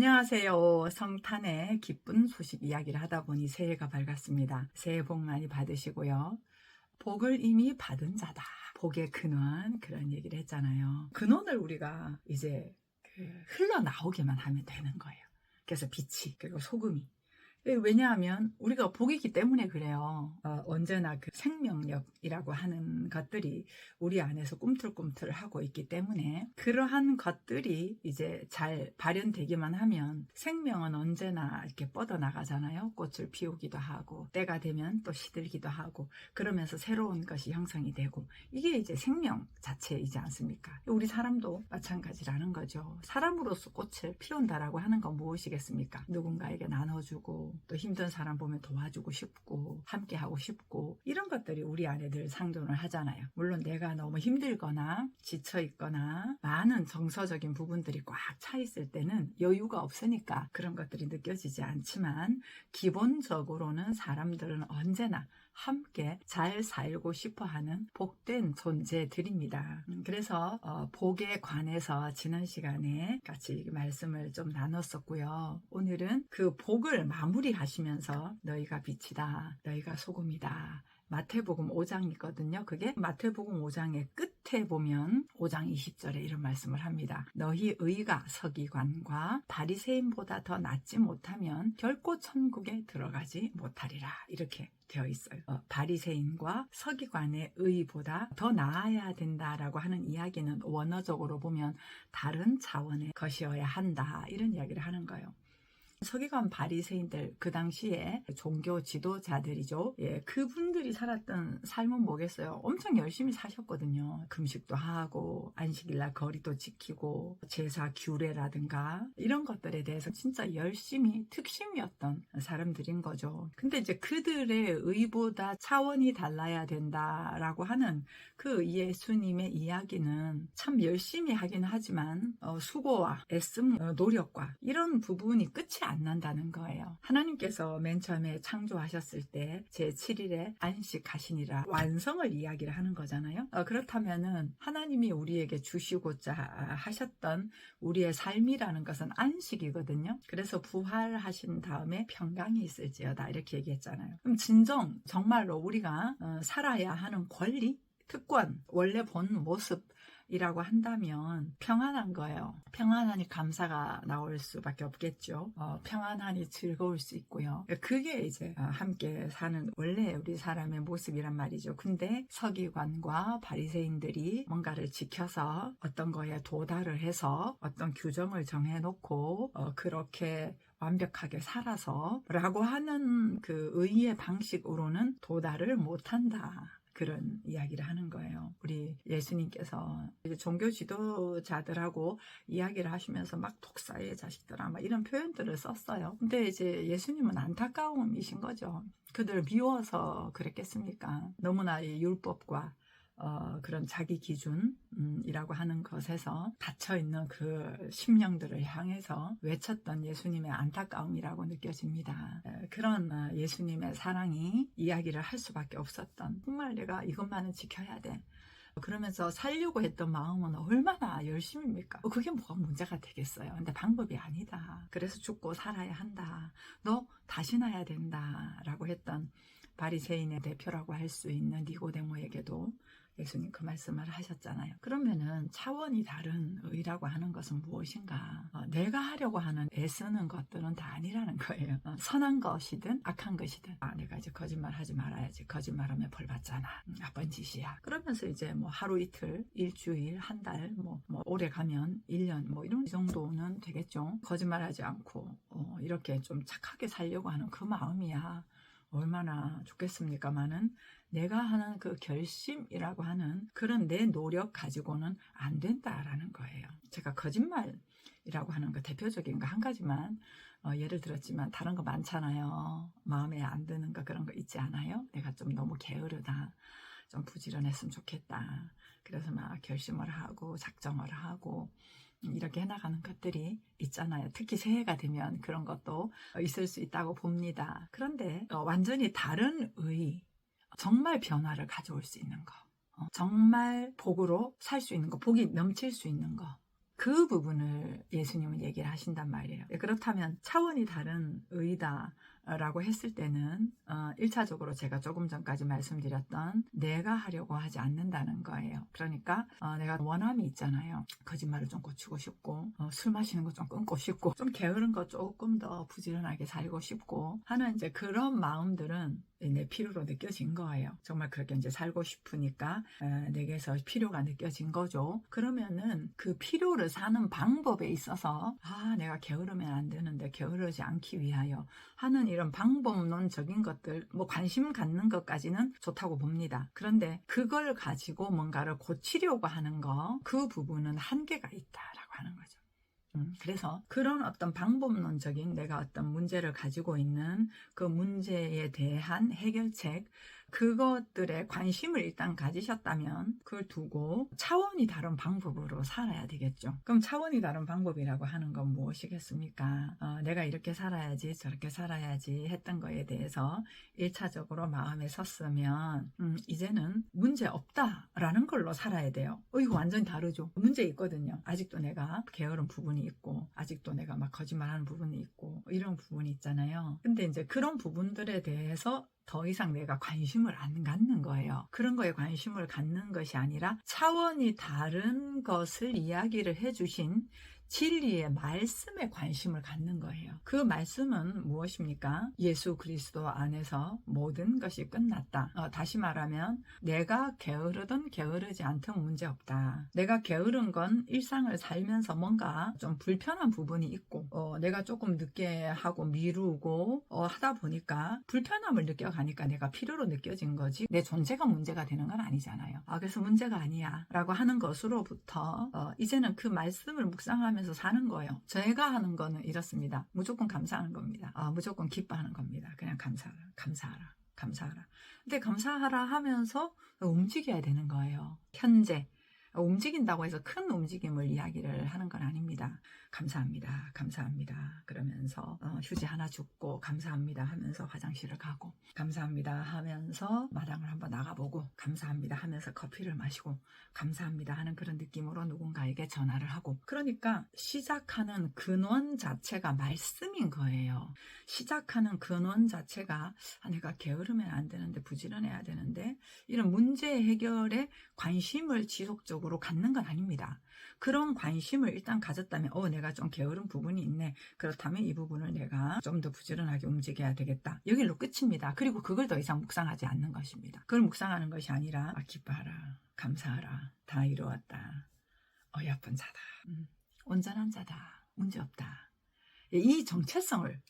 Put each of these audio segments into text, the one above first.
안녕하세요. 성탄의 기쁜 소식 이야기를 하다 보니 새해가 밝았습니다. 새해 복 많이 받으시고요. 복을 이미 받은 자다. 복의 근원 그런 얘기를 했잖아요. 근원을 우리가 이제 흘러나오게만 하면 되는 거예요. 그래서 빛이 그리고 소금이. 왜냐하면 우리가 복이기 때문에 그래요. 언제나 그 생명력이라고 하는 것들이 우리 안에서 꿈틀꿈틀 하고 있기 때문에 그러한 것들이 이제 잘 발현되기만 하면 생명은 언제나 이렇게 뻗어나가잖아요. 꽃을 피우기도 하고 때가 되면 또 시들기도 하고 그러면서 새로운 것이 형성이 되고 이게 이제 생명 자체이지 않습니까? 우리 사람도 마찬가지라는 거죠. 사람으로서 꽃을 피운다라고 하는 건 무엇이겠습니까? 누군가에게 나눠주고 또 힘든 사람 보면 도와주고 싶고 함께 하고 싶고 이런 것들이 우리 안에 늘 상존을 하잖아요. 물론 내가 너무 힘들거나 지쳐 있거나 많은 정서적인 부분들이 꽉 차 있을 때는 여유가 없으니까 그런 것들이 느껴지지 않지만 기본적으로는 사람들은 언제나 함께 잘 살고 싶어하는 복된 존재들입니다. 그래서 복에 관해서 지난 시간에 같이 말씀을 좀 나눴었고요. 오늘은 그 복을 마무리하시면서 너희가 빛이다, 너희가 소금이다. 마태복음 5장이거든요. 그게 마태복음 5장의 끝에 보면 5장 20절에 이런 말씀을 합니다. 너희 의가 서기관과 바리새인보다 더 낫지 못하면 결코 천국에 들어가지 못하리라. 이렇게 되어 있어요. 바리새인과 서기관의 의보다 더 나아야 된다라고 하는 이야기는 원어적으로 보면 다른 차원의 것이어야 한다. 이런 이야기를 하는 거예요. 서기관 바리새인들 그 당시에 종교 지도자들이죠. 그분들이 살았던 삶은 뭐겠어요? 엄청 열심히 사셨거든요. 금식도 하고 안식일날 거리도 지키고 제사 규례라든가 이런 것들에 대해서 진짜 열심히 특심이었던 사람들인 거죠. 근데 이제 그들의 의보다 차원이 달라야 된다라고 하는 그 예수님의 이야기는 참 열심히 하긴 하지만 수고와 애씀, 노력과 이런 부분이 끝이 안 난다는 거예요. 하나님께서 맨 처음에 창조하셨을 때 제7일에 안식하시니라 완성을 이야기를 하는 거잖아요. 그렇다면은 하나님이 우리에게 주시고자 하셨던 우리의 삶이라는 것은 안식이거든요. 그래서 부활하신 다음에 평강이 있을지어다 이렇게 얘기했잖아요. 그럼 진정 정말로 우리가 살아야 하는 권리, 특권, 원래 본 모습 이라고 한다면 평안한 거예요. 평안하니 감사가 나올 수밖에 없겠죠. 평안하니 즐거울 수 있고요. 그게 이제 함께 사는 원래 우리 사람의 모습이란 말이죠. 근데 서기관과 바리새인들이 뭔가를 지켜서 어떤 거에 도달을 해서 어떤 규정을 정해놓고 그렇게 완벽하게 살아서 라고 하는 그 의의 방식으로는 도달을 못한다. 그런 이야기를 하는 거예요. 우리 예수님께서 종교 지도자들하고 이야기를 하시면서 막 독사의 자식들아 막 이런 표현들을 썼어요. 근데 이제 예수님은 안타까움이신 거죠. 그들 미워서 그랬겠습니까? 너무나 이 율법과 그런 자기 기준이라고 하는 것에서 닫혀있는 그 심령들을 향해서 외쳤던 예수님의 안타까움이라고 느껴집니다. 그런 예수님의 사랑이 이야기를 할 수밖에 없었던 정말 내가 이것만은 지켜야 돼. 그러면서 살려고 했던 마음은 얼마나 열심입니까? 그게 뭐가 문제가 되겠어요. 근데 방법이 아니다. 그래서 죽고 살아야 한다. 너 다시 나야 된다. 라고 했던 바리새인의 대표라고 할 수 있는 니고데모에게도 예수님 그 말씀을 하셨잖아요. 그러면은 차원이 다른 의라고 하는 것은 무엇인가? 내가 하려고 하는 애쓰는 것들은 다 아니라는 거예요. 선한 것이든 악한 것이든 내가 이제 거짓말 하지 말아야지. 거짓말하면 벌 받잖아. 나쁜 짓이야. 그러면서 이제 뭐 하루 이틀, 일주일, 한 달, 뭐 오래 가면 1년 뭐 이런 정도는 되겠죠. 거짓말하지 않고 이렇게 좀 착하게 살려고 하는 그 마음이야. 얼마나 좋겠습니까마는 내가 하는 그 결심이라고 하는 그런 내 노력 가지고는 안 된다라는 거예요. 제가 거짓말이라고 하는 거 대표적인 거 한 가지만 예를 들었지만 다른 거 많잖아요. 마음에 안 드는 거 그런 거 있지 않아요? 내가 좀 너무 게으르다. 좀 부지런했으면 좋겠다. 그래서 막 결심을 하고 작정을 하고 이렇게 해나가는 것들이 있잖아요. 특히 새해가 되면 그런 것도 있을 수 있다고 봅니다. 그런데 완전히 다른 의, 정말 변화를 가져올 수 있는 거, 정말 복으로 살 수 있는 거, 복이 넘칠 수 있는 거, 그 부분을 예수님은 얘기를 하신단 말이에요. 그렇다면 차원이 다른 의다 라고 했을 때는 1차적으로 제가 조금 전까지 말씀드렸던 내가 하려고 하지 않는다는 거예요. 그러니까 내가 원함이 있잖아요. 거짓말을 좀 고치고 싶고 술 마시는 거 좀 끊고 싶고 좀 게으른 거 조금 더 부지런하게 살고 싶고 하는 이제 그런 마음들은 내 필요로 느껴진 거예요. 정말 그렇게 이제 살고 싶으니까 내게서 필요가 느껴진 거죠. 그러면은 그 필요를 사는 방법에 있어서 내가 게으르면 안 되는데 게으르지 않기 위하여 하는 이런 방법론적인 것들, 관심 갖는 것까지는 좋다고 봅니다. 그런데 그걸 가지고 뭔가를 고치려고 하는 거, 그 부분은 한계가 있다라고 하는 거죠. 그래서 그런 어떤 방법론적인 내가 어떤 문제를 가지고 있는 그 문제에 대한 해결책, 그것들에 관심을 일단 가지셨다면 그걸 두고 차원이 다른 방법으로 살아야 되겠죠. 그럼 차원이 다른 방법이라고 하는 건 무엇이겠습니까? 내가 이렇게 살아야지 저렇게 살아야지 했던 거에 대해서 1차적으로 마음에 섰으면 이제는 문제 없다라는 걸로 살아야 돼요. 이거 완전히 다르죠. 문제 있거든요. 아직도 내가 게으른 부분이 있고 아직도 내가 막 거짓말하는 부분이 있고 이런 부분이 있잖아요. 근데 이제 그런 부분들에 대해서 더 이상 내가 관심을 안 갖는 거예요. 그런 거에 관심을 갖는 것이 아니라 차원이 다른 것을 이야기를 해주신 진리의 말씀에 관심을 갖는 거예요. 그 말씀은 무엇입니까? 예수 그리스도 안에서 모든 것이 끝났다. 다시 말하면 내가 게으르든 게으르지 않든 문제없다. 내가 게으른 건 일상을 살면서 뭔가 좀 불편한 부분이 있고 내가 조금 늦게 하고 미루고 하다 보니까 불편함을 느껴가니까 내가 필요로 느껴진 거지 내 존재가 문제가 되는 건 아니잖아요. 그래서 문제가 아니야 라고 하는 것으로부터 이제는 그 말씀을 묵상하면서 사는 거예요. 제가 하는 거는 이렇습니다. 무조건 감사하는 겁니다. 무조건 기뻐하는 겁니다. 그냥 감사하라. 근데 감사하라 하면서 움직여야 되는 거예요. 현재 움직인다고 해서 큰 움직임을 이야기를 하는 건 아닙니다. 감사합니다. 그러면서 휴지 하나 줍고 감사합니다 하면서 화장실을 가고 감사합니다 하면서 마당을 한번 나가보고 감사합니다 하면서 커피를 마시고 감사합니다 하는 그런 느낌으로 누군가에게 전화를 하고 그러니까 시작하는 근원 자체가 말씀인 거예요. 시작하는 근원 자체가 내가 게으르면 안 되는데 부지런해야 되는데 이런 문제 해결에 관심을 지속적으로 갖는 건 아닙니다. 그런 관심을 일단 가졌다면 내가 좀 게으른 부분이 있네. 그렇다면 이 부분을 내가 좀 더 부지런하게 움직여야 되겠다. 여기로 끝입니다. 그리고 그걸 더 이상 묵상하지 않는 것입니다. 그걸 묵상하는 것이 아니라 기뻐하라. 감사하라. 다 이루었다. 어여쁜 자다. 온전한 자다. 문제없다. 이 정체성을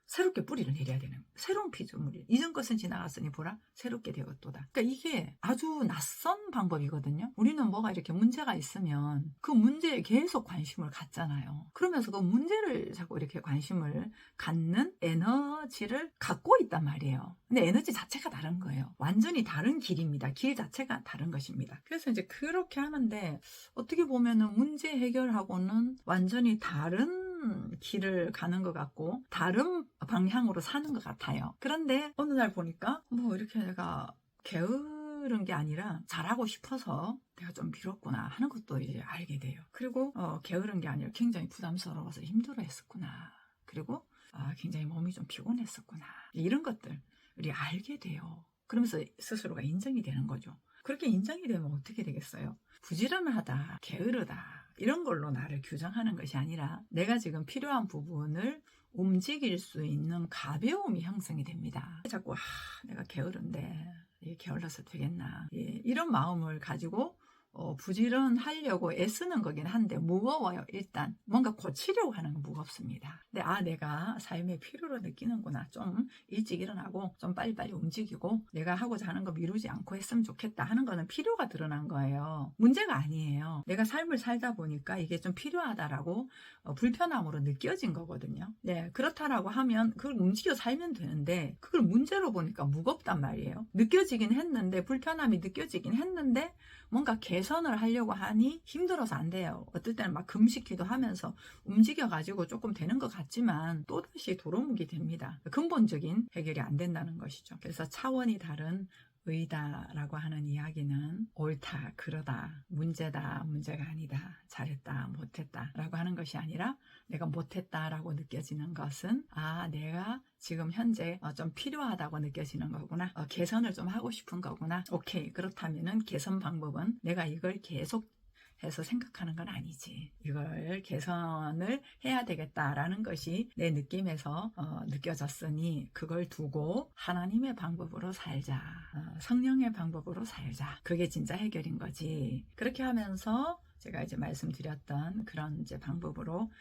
새롭게 뿌리를 내려야 되는 새로운 피조물이 이전 것은 지나갔으니 보라 새롭게 되었도다. 그러니까 이게 아주 낯선 방법이거든요. 우리는 뭐가 이렇게 문제가 있으면 그 문제에 계속 관심을 갖잖아요. 그러면서 그 문제를 자꾸 이렇게 관심을 갖는 에너지를 갖고 있단 말이에요. 근데 에너지 자체가 다른 거예요. 완전히 다른 길입니다. 길 자체가 다른 것입니다. 그래서 이제 그렇게 하는데 어떻게 보면은 문제 해결하고는 완전히 다른 길을 가는 것 같고 다른 방향으로 사는 것 같아요. 그런데 어느 날 보니까 이렇게 내가 게으른 게 아니라 잘하고 싶어서 내가 좀 미뤘구나 하는 것도 이제 알게 돼요. 그리고 게으른 게 아니라 굉장히 부담스러워서 힘들어 했었구나. 그리고 굉장히 몸이 좀 피곤했었구나. 이런 것들이 알게 돼요. 그러면서 스스로가 인정이 되는 거죠. 그렇게 인정이 되면 어떻게 되겠어요? 부지런하다, 게으르다 이런 걸로 나를 규정하는 것이 아니라 내가 지금 필요한 부분을 움직일 수 있는 가벼움이 형성이 됩니다. 자꾸 내가 게으른데 게을러서 되겠나 이런 마음을 가지고 부지런하려고 애쓰는 거긴 한데 무거워요. 일단 뭔가 고치려고 하는 건 무겁습니다. 근데 내가 삶의 필요로 느끼는구나. 좀 일찍 일어나고 좀 빨리빨리 움직이고 내가 하고자 하는 거 미루지 않고 했으면 좋겠다 하는 거는 필요가 드러난 거예요. 문제가 아니에요. 내가 삶을 살다 보니까 이게 좀 필요하다라고 불편함으로 느껴진 거거든요. 네, 그렇다라고 하면 그걸 움직여 살면 되는데 그걸 문제로 보니까 무겁단 말이에요. 느껴지긴 했는데 불편함이 느껴지긴 했는데 뭔가 개선을 하려고 하니 힘들어서 안 돼요. 어떨 때는 막 금식기도 하면서 움직여가지고 조금 되는 것 같지만 또다시 도루묵이 됩니다. 근본적인 해결이 안 된다는 것이죠. 그래서 차원이 다른 의다라고 하는 이야기는 옳다, 그러다, 문제다, 문제가 아니다, 잘했다, 못했다 라고 하는 것이 아니라 내가 못했다라고 느껴지는 것은 내가 지금 현재 좀 필요하다고 느껴지는 거구나. 개선을 좀 하고 싶은 거구나. 오케이. 그렇다면은 개선 방법은 내가 이걸 계속 해서 생각하는 건 아니지. 이걸 개선을 해야 되겠다라는 것이 내 느낌에서 느껴졌으니 그걸 두고 하나님의 방법으로 살자. 성령의 방법으로 살자. 그게 진짜 해결인 거지. 그렇게 하면서 제가 이제 말씀드렸던 그런 이제 방법으로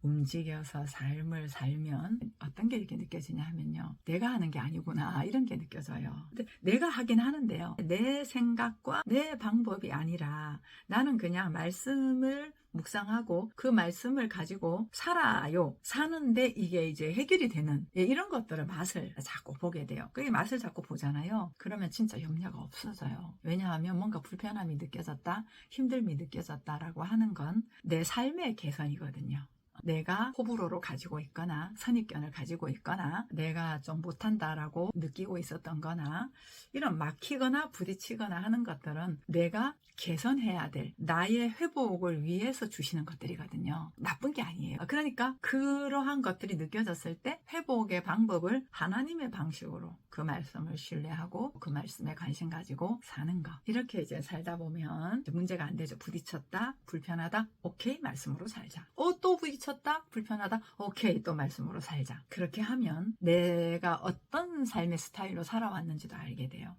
움직여서 삶을 살면 어떤 게 이렇게 느껴지냐 하면요. 내가 하는 게 아니구나 이런 게 느껴져요. 근데 내가 하긴 하는데요. 내 생각과 내 방법이 아니라 나는 그냥 말씀을 묵상하고 그 말씀을 가지고 살아요. 사는데 이게 이제 해결이 되는 이런 것들을 맛을 자꾸 보게 돼요. 그게 맛을 자꾸 보잖아요. 그러면 진짜 염려가 없어져요. 왜냐하면 뭔가 불편함이 느껴졌다, 힘듦이 느껴졌다라고 하는 건 내 삶의 개선이거든요. 내가 호불호로 가지고 있거나 선입견을 가지고 있거나 내가 좀 못한다라고 느끼고 있었던 거나 이런 막히거나 부딪히거나 하는 것들은 내가 개선해야 될 나의 회복을 위해서 주시는 것들이거든요. 나쁜 게 아니에요. 그러니까 그러한 것들이 느껴졌을 때 회복의 방법을 하나님의 방식으로 그 말씀을 신뢰하고 그 말씀에 관심 가지고 사는 거. 이렇게 이제 살다 보면 문제가 안 되죠. 부딪혔다, 불편하다, 오케이, 말씀으로 살자. 또 부딪혔다, 불편하다, 오케이, 또 말씀으로 살자. 그렇게 하면 내가 어떤 삶의 스타일로 살아왔는지도 알게 돼요.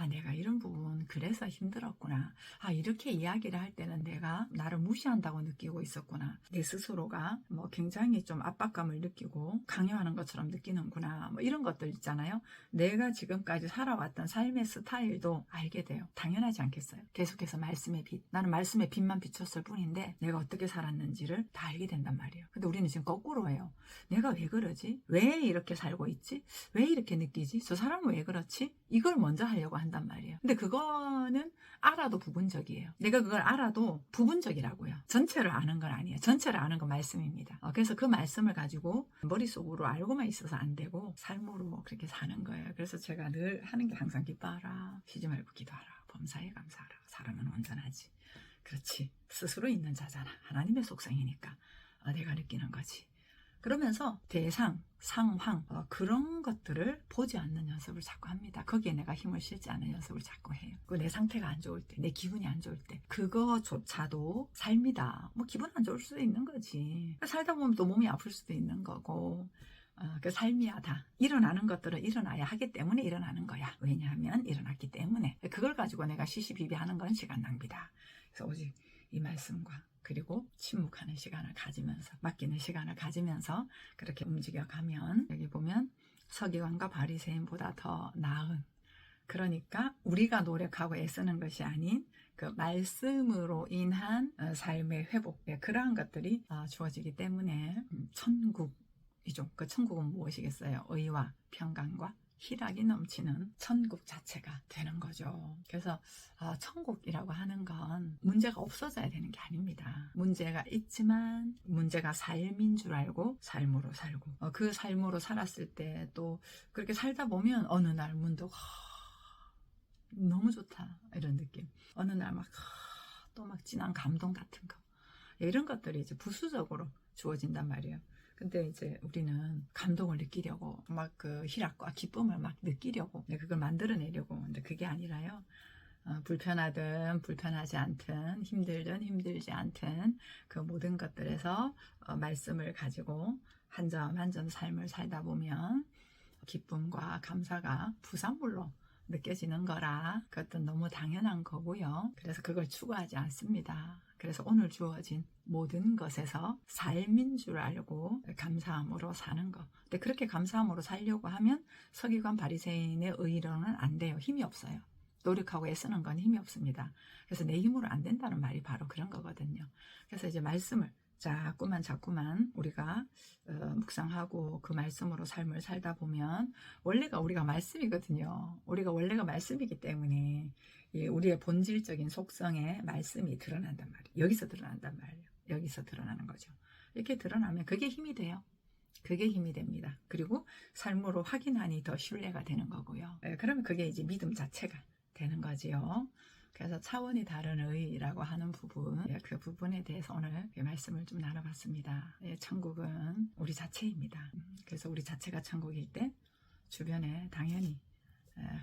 내가 이런 부분 그래서 힘들었구나. 이렇게 이야기를 할 때는 내가 나를 무시한다고 느끼고 있었구나. 내 스스로가 굉장히 좀 압박감을 느끼고 강요하는 것처럼 느끼는구나. 이런 것들 있잖아요. 내가 지금까지 살아왔던 삶의 스타일도 알게 돼요. 당연하지 않겠어요? 계속해서 말씀의 빛. 나는 말씀의 빛만 비췄을 뿐인데 내가 어떻게 살았는지를 다 알게 된단 말이에요. 근데 우리는 지금 거꾸로 해요. 내가 왜 그러지? 왜 이렇게 살고 있지? 왜 이렇게 느끼지? 저 사람은 왜 그렇지? 이걸 먼저 하려고 한단 말이에요. 근데 그거는 알아도 부분적이에요. 내가 그걸 알아도 부분적이라고요. 전체를 아는 건 아니에요. 전체를 아는 건 말씀입니다. 그래서 그 말씀을 가지고 머릿속으로 알고만 있어서 안 되고 삶으로 그렇게 사는 거예요. 그래서 제가 늘 하는 게 항상 기뻐하라, 쉬지 말고 기도하라, 범사에 감사하라. 사람은 온전하지. 그렇지. 스스로 있는 자잖아. 하나님의 속성이니까 내가 느끼는 거지. 그러면서 대상, 상황 그런 것들을 보지 않는 연습을 자꾸 합니다. 거기에 내가 힘을 실지 않는 연습을 자꾸 해요. 내 상태가 안 좋을 때, 내 기분이 안 좋을 때 그거조차도 삶이다. 기분 안 좋을 수도 있는 거지. 살다 보면 또 몸이 아플 수도 있는 거고 그 삶이야 다. 일어나는 것들은 일어나야 하기 때문에 일어나는 거야. 왜냐하면 일어났기 때문에. 그걸 가지고 내가 시시비비하는 건 시간 낭비다. 그래서 오직 이 말씀과 그리고 침묵하는 시간을 가지면서 맡기는 시간을 가지면서 그렇게 움직여가면 여기 보면 서기관과 바리새인보다 더 나은, 그러니까 우리가 노력하고 애쓰는 것이 아닌 그 말씀으로 인한 삶의 회복, 그러한 것들이 주어지기 때문에 천국이죠. 그 천국은 무엇이겠어요? 의와 평강과 희락이 넘치는 천국 자체가 되는 거죠. 그래서 천국이라고 하는 건 문제가 없어져야 되는 게 아닙니다. 문제가 있지만 문제가 삶인 줄 알고 삶으로 살고 그 삶으로 살았을 때 또 그렇게 살다 보면 어느 날 문득 너무 좋다 이런 느낌, 어느 날 또 진한 감동 같은 거, 이런 것들이 이제 부수적으로 주어진단 말이에요. 근데 이제 우리는 감동을 느끼려고 그 희락과 기쁨을 느끼려고 그걸 만들어내려고. 근데 그게 아니라요. 불편하든 불편하지 않든 힘들든 힘들지 않든 그 모든 것들에서 말씀을 가지고 한 점 한 점 삶을 살다 보면 기쁨과 감사가 부산물로 느껴지는 거라 그것도 너무 당연한 거고요. 그래서 그걸 추구하지 않습니다. 그래서 오늘 주어진 모든 것에서 삶인 줄 알고 감사함으로 사는 거. 근데 그렇게 감사함으로 살려고 하면 서기관 바리새인의 의로는 안 돼요. 힘이 없어요. 노력하고 애쓰는 건 힘이 없습니다. 그래서 내 힘으로 안 된다는 말이 바로 그런 거거든요. 그래서 이제 말씀을 자꾸만 우리가 묵상하고 그 말씀으로 삶을 살다 보면 원래가 우리가 말씀이거든요. 우리가 원래가 말씀이기 때문에 우리의 본질적인 속성의 말씀이 드러난단 말이에요. 여기서 드러난단 말이에요. 여기서 드러나는 거죠. 이렇게 드러나면 그게 힘이 돼요. 그게 힘이 됩니다. 그리고 삶으로 확인하니 더 신뢰가 되는 거고요. 그러면 그게 이제 믿음 자체가 되는 거지요. 그래서 차원이 다른 의라고 하는 부분, 그 부분에 대해서 오늘 말씀을 좀 나눠봤습니다. 천국은 우리 자체입니다. 그래서 우리 자체가 천국일 때 주변에 당연히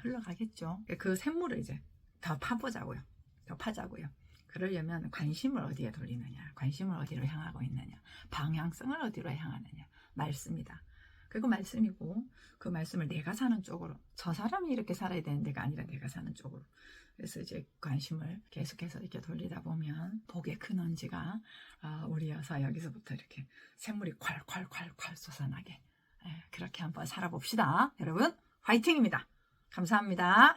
흘러가겠죠. 그 샘물을 이제 더 파보자고요. 더 파자고요. 그러려면 관심을 어디에 돌리느냐, 관심을 어디로 향하고 있느냐, 방향성을 어디로 향하느냐, 말씀이다. 그리고 말씀이고, 그 말씀을 내가 사는 쪽으로, 저 사람이 이렇게 살아야 되는 데가 아니라 내가 사는 쪽으로. 그래서 이제 관심을 계속해서 이렇게 돌리다 보면 복의 근원지가 우리여서 여기서부터 이렇게 샘물이 콸콸콸콸 솟아나게, 그렇게 한번 살아봅시다. 여러분 화이팅입니다. 감사합니다.